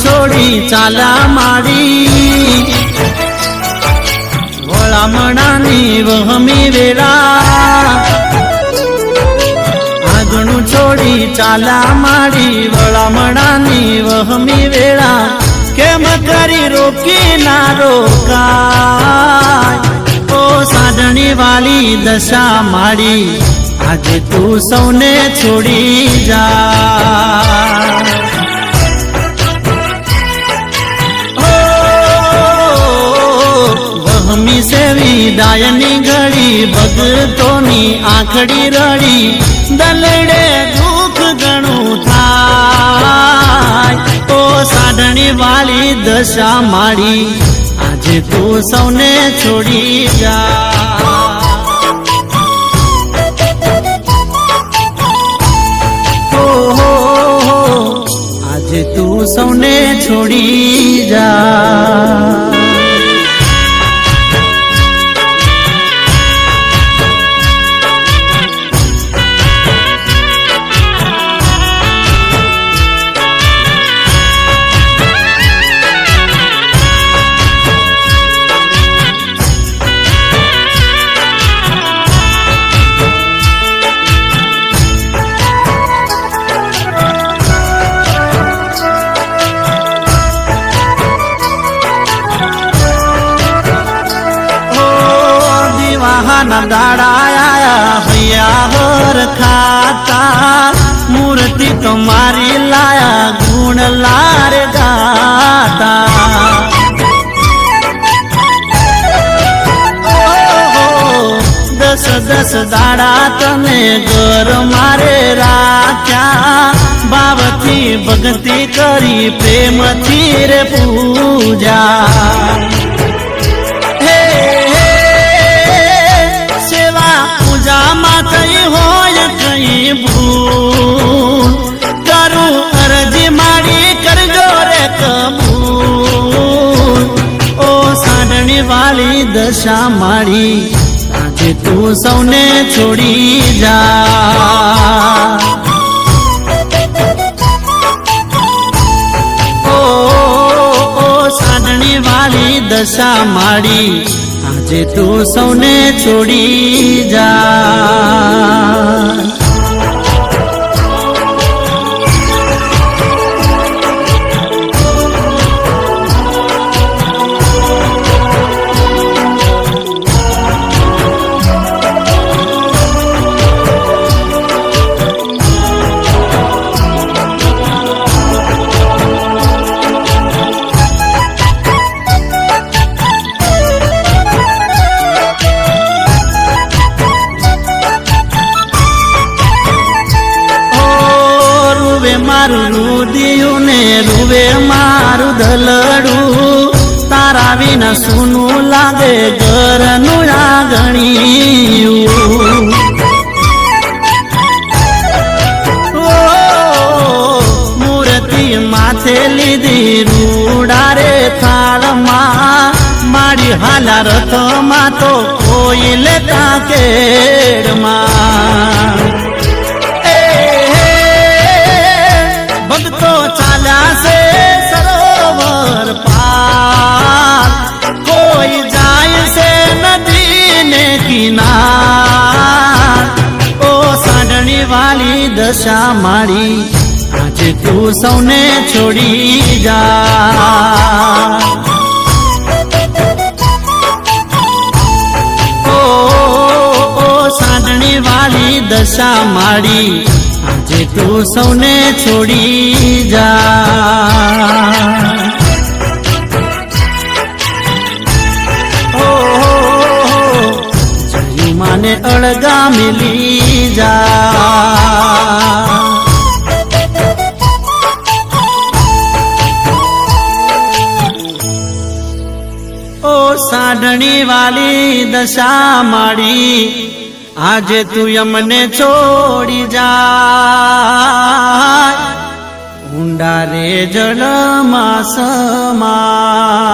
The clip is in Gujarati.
છોડી ચાલા માડી વળામણાની વહમી વેળા આગણું છોડી ચાલા માડી વળામણાની વહમી વેળા કેમ કરી રોકી ના રોકાય ઓ સાધણી વાલી દશા માડી આજે તું સૌને છોડી જા વહમી સેવી દાયની ઘડી ભગતોની આંખડી રડી દલડે દુઃખ ઘણું થાય ઓ સાધણી વાલી દશા માડી આજે તું સૌને છોડી જા આજે તું સૌને છોડી જા ના દાડાયા હૈયા હર ખાતા મૂર્તિ તમારી લાયા ગુણ લારે ગાતા દસ દસ દાડા તને ઘર મારે રાખ્યા ભાવથી ભક્તિ કરી પ્રેમથી રે પૂજા થઈ હોય કઈ ભૂલ કરું અરજી માડી કરજો રે કબૂલ ઓ સાધણી વાલી દશા માડી આજે તું સૌને છોડી જા ઓ સાધણી વાલી દશા માડી આજે તું સૌને છોડી જા મારું રુદિયું ને રૂવે મારું દલડું તારા વિના સૂનું લાગે ઘરનું આંગણિયું મૂર્તિ માથે લીધી રૂડારે થાળમાં મારી હાલા રથમાં તો કોઈ લેતા કેડમાં ભક્તો ચાલ્યા છે સરોવર પાર કોઈ જાય છે નદી ને કિનાર ઓ સાધણી વાલી દશા માડી આજે તું સૌને છોડી જા ઓ સાધણી વાલી દશા માડી આજે તું સૌને છોડી જા જયું માને અળગા મિલી જા ઓ સાધણી વાલી દશા માડી આજે તું યમને છોડી જા ઊંડા રે જળમાં સમા